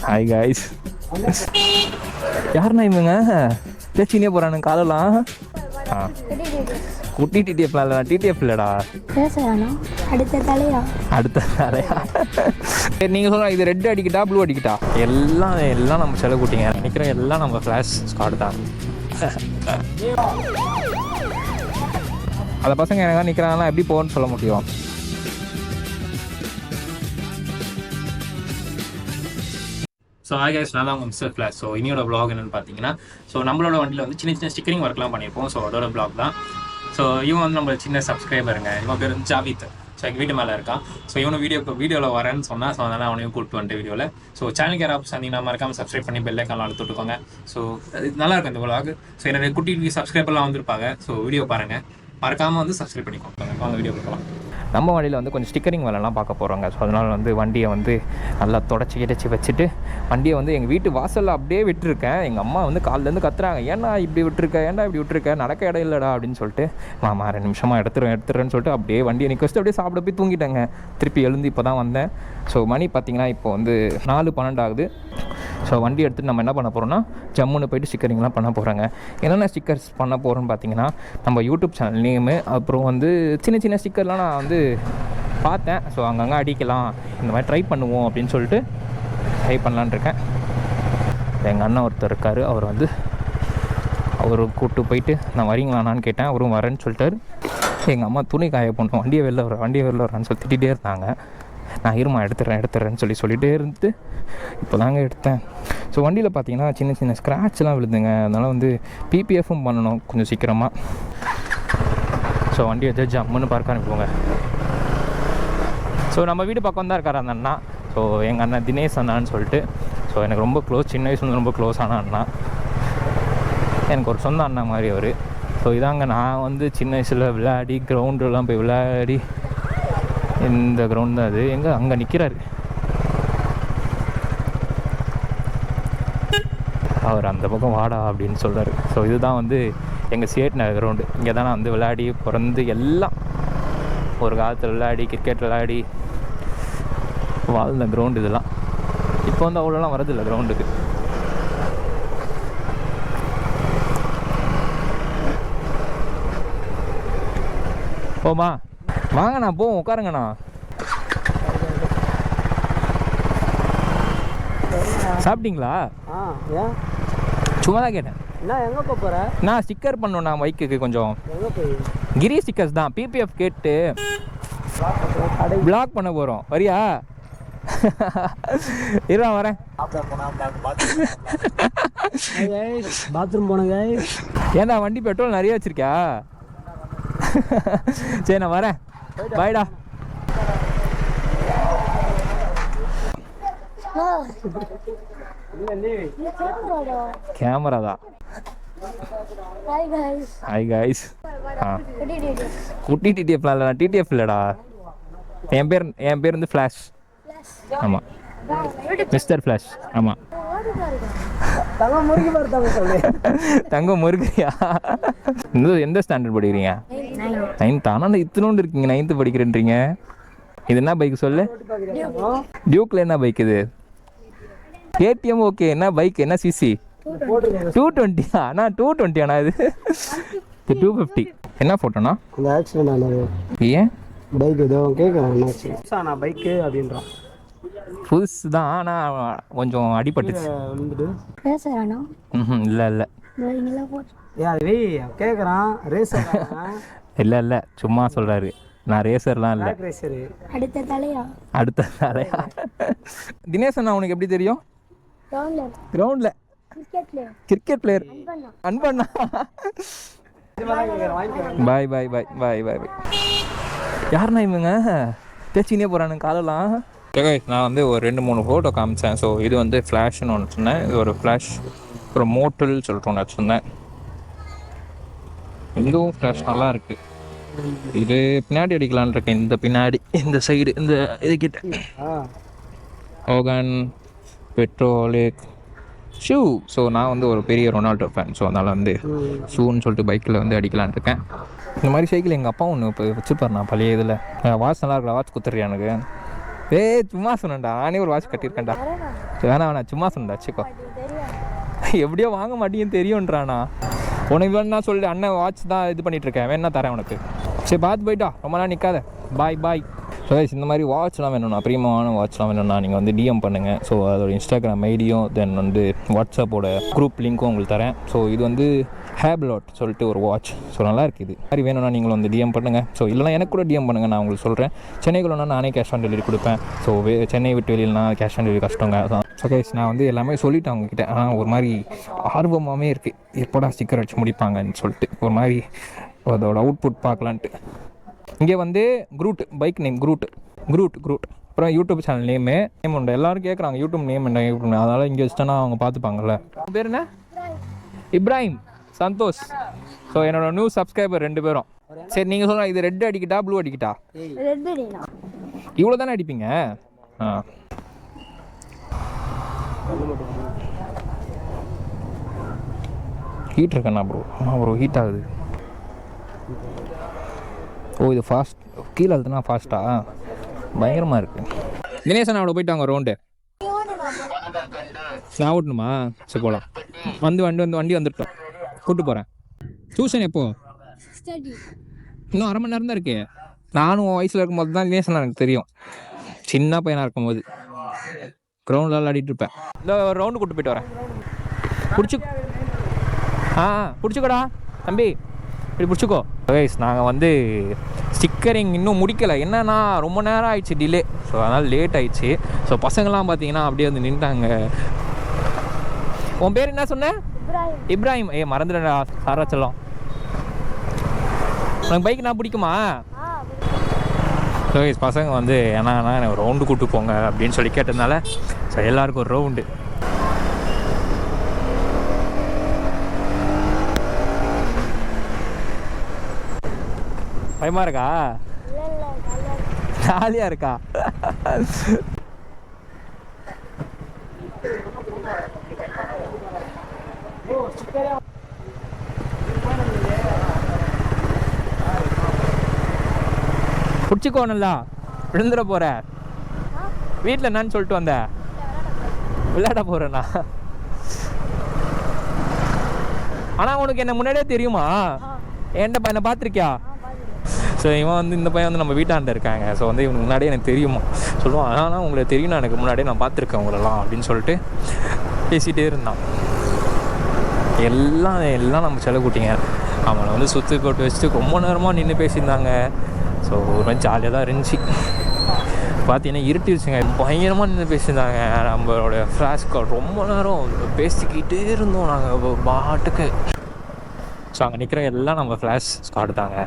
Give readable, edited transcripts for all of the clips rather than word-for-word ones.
Hi guys. யாருண்ணா இவங்க? பேச்சினே போகிறானுங்க காலெல்லாம். குட்டி டிடிஎஃப்லாம் இல்லைடா, டிடிஎஃப் இல்லைடா. அடுத்த தலையா? சரி நீங்கள் சொல்லுங்கள், இது ரெட் அடிக்கிட்டா ப்ளூ அடிக்கிட்டா? எல்லாம் நம்ம செலவு கூட்டிங்க நினைக்கிறோம். எல்லாம் நம்ம ஃப்ளாஷ் ஸ்காட் தான். அந்த பசங்க எனக்கு நிற்கிறாங்கன்னா எப்படி போகணும்னு சொல்ல முடியும்? ஸோ ஹாய் கைஸ், நான் தான் உங்கள் மிஸ்டர் ஃப்ளாஷ். ஸோ இன்னையோட வ்ளாக் என்னென்னு பார்த்தீங்கன்னா, ஸோ நம்மளோட வண்டியில் வந்து சின்ன சின்ன ஸ்டிக்கரிங் ஒர்க்லாம் பண்ணியிருப்போம். ஸோ அதோட வ்ளாக் தான். ஸோ இவன் வந்து நம்ம சின்ன சப்ஸ்கிரைபருங்க. இவன் பேர் வந்து ஜாவித். ஸோ எங்கள் வீட்டு மேலே இருக்கான். ஸோ இவனு வீடியோவில் வரேன்னு சொன்னால், ஸோ அதனால் அவனையும் கூப்பிட்டு வந்துட்டு வீடியோவில். ஸோ சேனலுக்கு யாராவது சந்திங்கன்னா மறக்காமல் சப்ஸ்கிரைப் பண்ணி பெல் ஐக்கான் அழுத்துட்டுக்கோங்க. ஸோ இது நல்லாயிருக்கும் இந்த வ்ளாக். ஸோ என்னோட குட்டி சப்ஸ்கிரைபர்லாம் வந்திருப்பாங்க. ஸோ வீடியோ பாருங்கள், மறக்காமல் வந்து சப்ஸ்கிரைப் பண்ணிக்கோங்க. அந்த வீடியோ பார்க்கலாம். நம்ம வண்டியில் வந்து கொஞ்சம் ஸ்டிக்கரிங் வேலைலாம் பார்க்க போகிறோங்க. ஸோ அதனால் வந்து வண்டியை வந்து நல்லா தொடச்சி கிடச்சி வச்சுட்டு வண்டியை வந்து எங்கள் வீட்டு வாசலில் அப்படியே விட்டுருக்கேன். எங்கள் அம்மா வந்து காலிலேருந்து கத்துறாங்க, ஏன்னா இப்படி விட்டுருக்க நடக்க இடம் இல்லைடா அப்படின்னு சொல்லிட்டு. மாமா 2 நிமிஷமாக எடுத்துறேன்னு சொல்லிட்டு அப்படியே வண்டியை நிற்க வச்சுட்டு அப்படியே சாப்பிட போய் தூங்கிட்டேங்க. திருப்பி எழுந்து இப்போ தான் வந்தேன். ஸோ மணி பார்த்திங்கன்னா இப்போ வந்து 4:12 ஆகுது. ஸோ வண்டி எடுத்துகிட்டு நம்ம என்ன பண்ண போகிறோம்னா, ஜம்முன்னு போய்ட்டு ஸ்டிக்கரிங்லாம் பண்ண போகிறாங்க. என்னென்ன ஸ்டிக்கர்ஸ் பண்ண போகிறோன்னு பார்த்தீங்கன்னா, நம்ம யூடியூப் சேனல் நேமு, அப்புறம் வந்து சின்ன சின்ன ஸ்டிக்கர்லாம் நான் வந்து பார்த்தேன். ஸோ அங்கங்கே அடிக்கலாம், இந்த மாதிரி ட்ரை பண்ணுவோம் அப்படின்னு சொல்லிட்டு ட்ரை பண்ணலான் இருக்கேன். எங்கள் அண்ணன் ஒருத்தர் இருக்கார், அவர் கூப்பிட்டு போயிட்டு நான் வரீங்களான்னு கேட்டேன். அவரும் வரேன்னு சொல்லிட்டார். எங்கள் அம்மா துணி காய போட்டோம், வண்டியை வெளில வரான்னு சொல்லி திட்டிகிட்டே இருந்தாங்க. நான் இருமா எடுத்துறேன்னு சொல்லிகிட்டே இருந்து இப்போ தாங்க எடுத்தேன். ஸோ வண்டியில் பார்த்தீங்கன்னா சின்ன சின்ன ஸ்க்ராட்ச்லாம் விழுதுங்க. அதனால் வந்து பிபிஎஃப்பும் பண்ணணும் கொஞ்சம் சீக்கிரமாக. ஸோ வண்டியை வச்சு ஜம்முன்னு பார்க்க அனுப்புவோங்க. ஸோ நம்ம வீடு பக்கம் தான் இருக்கார் அந்த அண்ணா. ஸோ எங்கள் அண்ணன் தினேஷ் அண்ணான்னு சொல்லிட்டு. ஸோ எனக்கு ரொம்ப க்ளோஸ், சின்ன வயசுலேருந்து ரொம்ப க்ளோஸான அண்ணா. எனக்கு ஒரு சொந்த அண்ணா மாதிரி அவர். ஸோ இதாங்க நான் வந்து சின்ன வயசில் விளையாடி கிரவுண்டெலாம் போய் விளையாடி, இந்த கிரவுண்ட் தான் அது. எங்கே அங்கே நிற்கிறாரு அவர், அந்த பக்கம் வாடா அப்படின்னு சொல்கிறார். ஸோ இதுதான் வந்து எங்கள் சேட் நகர் கிரவுண்டு. இங்கே தான் நான் வந்து விளையாடி பிறந்து எல்லாம் ஒரு காலத்தில் விளையாடி கிரிக்கெட் விளையாடி வாழ்ந்த கிரவுண்டு இதெல்லாம். இப்போ வந்து அவ்வளோலாம் வரதில்லை கிரவுண்டுக்கு. போமா வாங்கண்ணா, போவோம், உட்காருங்கண்ணா. சாப்பிட்டீங்களா? சும்மா தான் கேட்டேன். எங்கே போகிற? நான் ஸ்டிக்கர் பண்ணணும், நான் பைக்குக்கு கொஞ்சம் கிரி ஸ்டிக்கர்ஸ் தான். பிபிஎஃப் கேட்டு பிளாக் பண்ண போகிறோம், வரியா? இருவா வரேன். பாத்ரூம் போனங்க. ஏன்டா வண்டி பெட்ரோல் நிறைய வச்சிருக்கியா? சரி நான் வரேன், பாய்டா. கேமரா தான். Hi guys. குட்டி டிடிஎஃப்லாம் இல்லைடா, டிடிஎஃப் இல்லைடா. என் பேர் வந்து ஃப்ளாஷ். ஆமாம், மிஸ்டர் ஃப்ளாஷ். ஆமாம். தங்கம் முருகியா? எந்த ஸ்டாண்டர்ட் படிக்கிறீங்க? 9th. ஆனால் இத்தனோண்டு இருக்கீங்க, 9th படிக்கிறேன்றீங்க. இது என்ன பைக் சொல்லு? டியூக்கில் என்ன பைக் இது? KTM. ஓகே, என்ன பைக், என்ன சிசி? 220. அண்ணா 220 ஆனா இது 250. என்ன ஃபோட்டோண்ணா? அந்த ஆக்சிடென்ட் ஆனது. ஏன் பைக் ஏதோ கேட்குறேன், நான் பைக்கு அப்படின்றான். புதுசு தான், ஆனால் கொஞ்சம் அடிபட்டுச்சு. இல்லை கேட்குறான் ரேசர். இல்லை சும்மா சொல்கிறாரு. நான் ரேசர்லாம் இல்லை. அடுத்த தலையா? தினேஷ் அண்ணா உனக்கு எப்படி தெரியும்? கிரவுண்டில் கிரிக்கெட் பிளேயர் அன்பண்ணா. பாய். யாருண்ணா இவங்க? பேச்சினே போகிறானுங்க காலெல்லாம். நான் வந்து ஒரு 2-3 ஃபோட்டோ காமிச்சேன். ஸோ இது வந்து ஃப்ளாஷ்னு ஒன்று சொன்னேன். இது ஒரு ஃப்ளாஷ், ஒரு மோட்டல் சொல்லிட்டு ஒன்று சொன்னேன். இதுவும் ஃப்ளாஷ் நல்லா இருக்குது. இது பின்னாடி அடிக்கலான்னு இருக்கேன். இந்த பின்னாடி, இந்த சைடு, இந்த இதுக்கிட்ட ஓகன் பெட்ரோலிக் ஷூ. ஸோ நான் வந்து ஒரு பெரிய ரொனால்டோ ஃபேன். ஸோ அதனால் வந்து ஷூன்னு சொல்லிட்டு பைக்கில் வந்து அடிக்கலான் இருக்கேன். இந்த மாதிரி சைக்கிள் எங்கள் அப்பா ஒன்று இப்போ வச்சுப்பார். நான் பழைய இதில் வாட்ச் நல்லா இருக்கல, வாட்ச் குத்துறியா எனக்கு? ஏய் சும்மா சொன்னேன்டா, நானே ஒரு வாட்ச் கட்டியிருக்கேன்டா. வேணாம் சும்மா சொன்னேன்டா, வச்சுக்கோ. எப்படியோ வாங்க மாட்டேங்குன்னு தெரியும்ன்றானா. உனக்கு வேணும்னா சொல்லு, அண்ணன் வாட்ச் தான் இது பண்ணிட்டு இருக்கேன், வேணா தரேன் உனக்கு. சரி பார்த்து போயிட்டா, ரொம்ப நாள் நிற்காத. பாய். ஸோ இந்த மாதிரி வாட்ச்லாம் வேணும்னா, ப்ரீமியமான வாட்ச்லாம் வேணும்னா நீங்கள் வந்து டிஎம் பண்ணுங்கள். ஸோ அதோட இன்ஸ்டாகிராம் ஐடியும் தென் வந்து வாட்ஸ்அப்போட குரூப் லிங்க்கும் உங்களுக்கு தரேன். ஸோ இது வந்து ஹேப்லாட் சொல்லிட்டு ஒரு வாட்ச். ஸோ நல்லா இருக்குது. இது மாதிரி வேணும்னா நீங்களும் வந்து டிஎம் பண்ணுங்கள். ஸோ இல்லைனா எனக்கு கூட டிஎம் பண்ணுங்கள், நான் உங்களுக்கு சொல்கிறேன். சென்னைக்குள்ளனா நானே கேஷ் ஆன் டெலிவரி கொடுப்பேன். ஸோ சென்னை விட்டு வெளியிலனா கேஷ் ஆன் டெலிவரி கஷ்டங்க. ஸோ கைஸ் நான் வந்து எல்லாமே சொல்லிட்டேன் அவங்கக்கிட்ட. ஆனால் ஒரு மாதிரி ஆர்வமாகவே இருக்குது, எப்போடா ஸ்டிக்கர் வச்சு முடிப்பாங்கன்னு சொல்லிட்டு. ஒரு மாதிரி அதோட அவுட்புட் பார்க்கலான்ட்டு. இங்கே வந்து குரூட் பைக் நேம் குரூட். அப்புறம் யூடியூப் சேனல் நேம் உண்டு. எல்லோரும் கேட்குறாங்க யூடியூப் நேம் என்ன, அதனால் இங்கே வச்சுட்டேன்னா அவங்க பார்த்துப்பாங்கல்ல. பேர் என்ன? இப்ராஹிம், சந்தோஷ். ஸோ என்னோட நியூ சப்ஸ்கிரைபர் 2 பேரும். சரி நீங்கள் சொல்லுங்கள், இது ரெட் அடிக்கிட்டா ப்ளூ அடிக்கிட்டா? இவ்வளோ தானே அடிப்பீங்க? ஹீட் இருக்கண்ணா ப்ரோ. ஆமாம் ப்ரோ, ஹீட் ஆகுது. ஓ இது ஃபாஸ்ட், கீழே அழுதுனா ஃபாஸ்ட்டா? பயங்கரமாக இருக்குது. தினேசன் அவ்வளோ போயிட்டாங்க ரவுண்டு. நான் ஓட்டணுமா? சரி போகலாம். வண்டி வந்துட்டோம், கூப்பிட்டு போகிறேன். டியூஷன் எப்போ? இன்னும் 1/2 மணி நேரம் தான் இருக்கு. நானும் வயசில் இருக்கும்போது தான் தினேசன் எனக்கு தெரியும். சின்ன பையனாக இருக்கும்போது கிரவுண்டில் விளையாடிட்டு இருப்பேன். இந்த ஒரு ரவுண்டு கூப்பிட்டு போயிட்டு வரேன். பிடிச்சிக்கோடா தம்பி, இப்படி பிடிச்சிக்கோ. கைஸ் நாங்கள் வந்து ஸ்டிக்கரிங் இன்னும் முடிக்கலை. என்னன்னா ரொம்ப நேரம் ஆயிடுச்சு டிலே. ஸோ அதனால் லேட் ஆயிடுச்சு. ஸோ பசங்கள்லாம் பார்த்தீங்கன்னா அப்படியே வந்து நின்ட்டாங்க. உன் பேர் என்ன சொன்ன? இப்ராஹிம். மறந்துடா சாரா செல்லம். உனக்கு பைக் நான் பிடிக்குமா? ஸோ கைஸ் பசங்க வந்து ஏன்னா எனக்கு ஒரு ரவுண்டு கூப்பிட்டு போங்க அப்படின்னு சொல்லி கேட்டதுனால ஸோ எல்லாருக்கும் ஒரு ரவுண்டு. பயமா இருக்கா? ஜாலியா இருக்கா? பிடிச்சிக்கோ, நல்லா விழுந்துட போற. வீட்டில் என்னன்னு சொல்லிட்டு வந்த? விளையாட போறேண்ணா. ஆனால் உனக்கு என்ன முன்னாடியே தெரியுமா? என்ன பையனை பார்த்துருக்கியா? ஸோ இவன் வந்து இந்த பையன் வந்து நம்ம வீட்டாண்ட இருக்காங்க. ஸோ வந்து இவனுக்கு முன்னாடியே எனக்கு தெரியுமா சொல்லுவான். ஆனால் உங்களுக்கு தெரியும், எனக்கு முன்னாடியே நான் பார்த்துருக்கேன் உங்களெல்லாம் அப்படின்னு சொல்லிட்டு பேசிகிட்டே இருந்தான். எல்லாம் நம்ம செல்ல கூட்டிங்க. அவனை வந்து சுற்றி போட்டு வச்சுட்டு ரொம்ப நேரமாக நின்று பேசியிருந்தாங்க. ஸோ ஒரு மாதிரி ஜாலியாக தான் இருந்துச்சு. பார்த்தீங்கன்னா இருட்டிடுச்சுங்க, பயங்கரமாக நின்று பேசியிருந்தாங்க. நம்மளோட ஃப்ளாஷ் கார்டு ரொம்ப நேரம் பேசிக்கிட்டே இருந்தோம் நாங்கள் பாட்டுக்கு. ஸோ அங்கே நிற்கிற எல்லாம் நம்ம ஃப்ளாஷ் கார்டு தாங்க.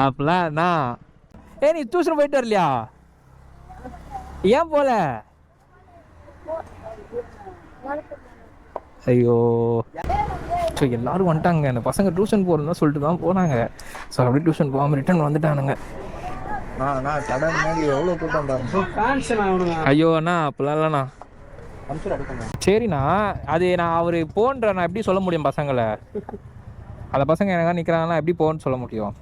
அப்படின்னா நீ டியூஷன் போயிட்டு வரலையா? ஏன் போல? ஐயோ. ஸோ எல்லாரும் வந்துட்டாங்க. அந்த பசங்க டியூஷன் போகிறதுதான் சொல்லிட்டு தான் போனாங்க. ஸோ அப்படியே டியூஷன் போகாமல் ரிட்டர்ன் வந்துட்டானுங்க. ஐயோ அண்ணா அப்படிலாம் இல்லைண்ணா. சரிண்ணா, அது நான் அவர் போன்ற நான் எப்படி சொல்ல முடியும் பசங்களை? அந்த பசங்க எனக்கு நிற்கிறாங்கன்னா எப்படி போகணும்னு சொல்ல முடியும்?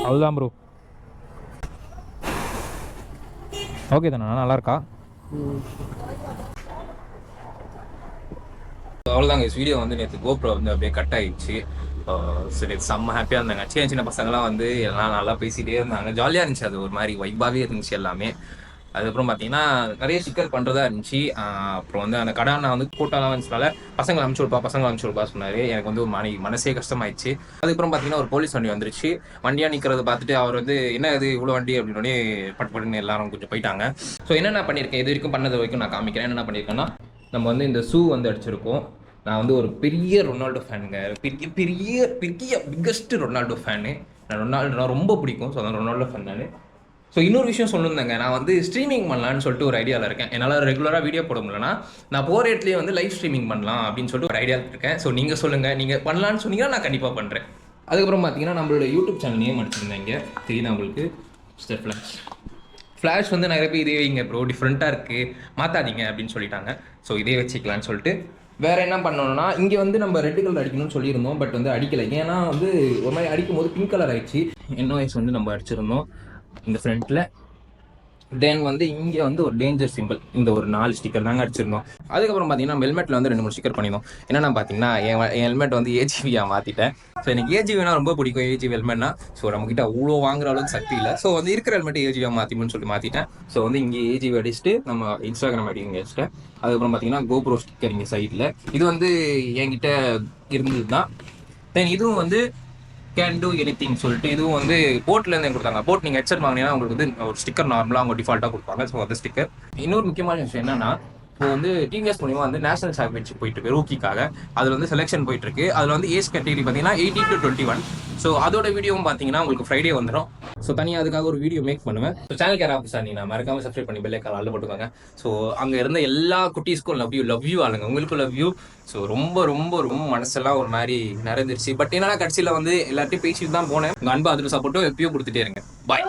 அவ்வளோதான் ப்ரோ. ஓகே தானே, நல்லா இருக்கா? அவ்வளோதாங்க. வீடியோ வந்து நேற்று கோப்ரோ வந்து அப்படியே கட் ஆகிடுச்சு. சரி செம்ம ஹாப்பியாக இருந்தாங்க. சின்ன பசங்களாம் வந்து எல்லாம் நல்லா பேசிகிட்டே இருந்தாங்க. ஜாலியாக இருந்துச்சு. அது ஒரு மாதிரி வைப்பாகவே இருந்துச்சு எல்லாமே. அதுக்கப்புறம் பார்த்தீங்கன்னா நிறைய ஸ்டிக்கர் பண்ணுறதா இருந்துச்சு. அப்புறம் வந்து அந்த கடானா வந்து கூட்டம்லாம் வந்துச்சுனால பசங்களை அனுப்பிச்சு விடுப்பா சொன்னார். எனக்கு வந்து ஒரு மனசே கஷ்டமாயிடுச்சு. அதுக்கப்புறம் பார்த்தீங்கன்னா ஒரு போலீஸ் வண்டி வந்துருச்சு. வண்டியாக நிற்கிறத பார்த்துட்டு அவர் வந்து என்ன இது இவ்வளோ வண்டி அப்படின்னே பட்டுன்னு எல்லாரும் கொஞ்சம் போயிட்டாங்க. ஸோ என்னென்ன பண்ணியிருக்கேன் இது வரைக்கும் பண்ணது வரைக்கும் நான் காமிக்கிறேன். என்னென்ன பண்ணியிருக்கேன்னா, நம்ம வந்து இந்த ஷூ வந்து அடிச்சிருக்கோம். நான் வந்து ஒரு பெரிய ரொனால்டோ ஃபேனுங்க. Biggest Ronaldo fan. நான் ரொம்ப பிடிக்கும். ஸோ அந்த ரொனால்டோ ஃபேன் நான். ஸோ இன்னொரு விஷயம் சொல்லியிருந்தேங்க, நான் வந்து ஸ்ட்ரீமிங் பண்ணலான்னு சொல்லிட்டு ஒரு ஐடியாவில் இருக்கேன். என்னால் ரெகுலராக வீடியோ போட முடியலன்னா நான் போகிற இடத்துலேயே வந்து லைவ் ஸ்ட்ரீமிங் பண்ணலாம் அப்படின்னு சொல்லிட்டு ஒரு ஐடியாவில் இருக்கேன். ஸோ நீங்கள் சொல்லுங்கள், நீங்கள் பண்ணலான்னு சொன்னீங்கன்னா நான் கண்டிப்பாக பண்ணுறேன். அதுக்கப்புறம் பார்த்தீங்கன்னா நம்மளோட யூடியூப் சேனல் நேம் அடிச்சிருந்தேன். இங்கே தெரியுதா உங்களுக்கு? ஃப்ளாஷ் வந்து நிறைய பேர் இதே வைங்க ப்ரோ, டிஃப்ரெண்ட்டாக இருக்குது, மாற்றாதீங்க அப்படின்னு சொல்லிட்டாங்க. ஸோ இதே வச்சுக்கலான்னு சொல்லிட்டு வேறு என்ன பண்ணணும்னா, இங்கே வந்து நம்ம ரெட் கலர் அடிக்கணும்னு சொல்லியிருந்தோம், பட் வந்து அடிக்கலை. ஏன்னா வந்து ஒரு மாதிரி அடிக்கும் போது பிங்க் கலர் ஆயிடுச்சு. NOS வந்து நம்ம அடிச்சிருந்தோம் இந்த ஃப்ரண்ட்டில். தென் வந்து இங்கே வந்து ஒரு டேஞ்சர் சிம்பிள், இந்த ஒரு 4 ஸ்டிக்கர் தாங்க அடிச்சிருந்தோம். அதுக்கப்புறம் பார்த்தீங்கன்னா ஹெல்மெட்டில் வந்து 2-3 ஸ்டிக்கர் பண்ணியிருந்தோம். என்னென்னா பார்த்தீங்கன்னா என் ஹெல்மெட் வந்து AGV-யாக மாற்றிட்டேன். ஸோ எனக்கு AGV-னா ரொம்ப பிடிக்கும், AGV ஹெல்மெட்னா. ஸோ நம்மக்கிட்ட அவ்வளோ வாங்குற அளவுக்கு சக்தி இல்லை. ஸோ வந்து இருக்கிற ஹெல்மெட் AGV-யாக மாற்றிக்கணும்னு சொல்லி மாற்றிட்டேன். ஸோ வந்து இங்கே AGV அடிச்சுட்டு நம்ம இன்ஸ்டாகிராம் ஐடி இங்கே வச்சுட்டேன். அதுக்கப்புறம் பார்த்தீங்கன்னா GoPro ஸ்டிக்கர் இங்கே சைடில், இது வந்து என்கிட்ட இருந்தது தான். தென் இதுவும் வந்து கேன் டூ எனிதிங் சொல்லிட்டு, இதுவும் வந்து போட்லேருந்து கொடுத்தாங்க. போட் நீங்கள் ஹெட்செட் வாங்கினீங்கன்னா உங்களுக்கு வந்து ஒரு ஸ்டிக்கர் நார்மலாக அவங்க டிஃபால்ட்டாக கொடுப்பாங்க. ஸோ அந்த ஸ்டிக்கர். இன்னொரு முக்கியமான விஷயம் என்னன்னா, இப்போ வந்து டிவிஎஸ் மூலிமா வந்து நேஷனல் சாம்பியன்ஷிப் போயிட்டு இருக்கு ரூக்கிக்காக. அதில் வந்து செலெக்ஷன் போயிட்டு இருக்கு. அதில் வந்து ஏஜ் கேட்டகரி பார்த்தீங்கன்னா 18 to 21. ஸோ அதோட வீடியோவும் பார்த்தீங்கன்னா உங்களுக்கு ஃப்ரைடே வந்துடும். ஸோ தனியாக அதுக்காக ஒரு வீடியோ மேக் பண்ணுவேன். ஸோ சேனல் கேர் ஆஃபீஸா நீங்கள் மறக்காம சப்ஸ்கிரைப் பண்ணி பெல் ஐக்கான் ஆல்ல போட்டுக்கோங்க. ஸோ அங்கே இருந்த எல்லா குட்டீஸ்க்கும் லவ் யூ ஆளுங்க, உங்களுக்கும் லவ் யூ. ஸோ ரொம்ப ரொம்ப ரொம்ப மனசெல்லாம் ஒரு மாதிரி நிறைஞ்சிருச்சு. பட் என்னன்னா கடைசியில் வந்து எல்லாத்தையும் பேசிட்டு தான் போனேன். உங்கள் அன்பு அதில் சப்போர்ட்டும் எப்பயும் கொடுத்துட்டே இருங்க. பாய்.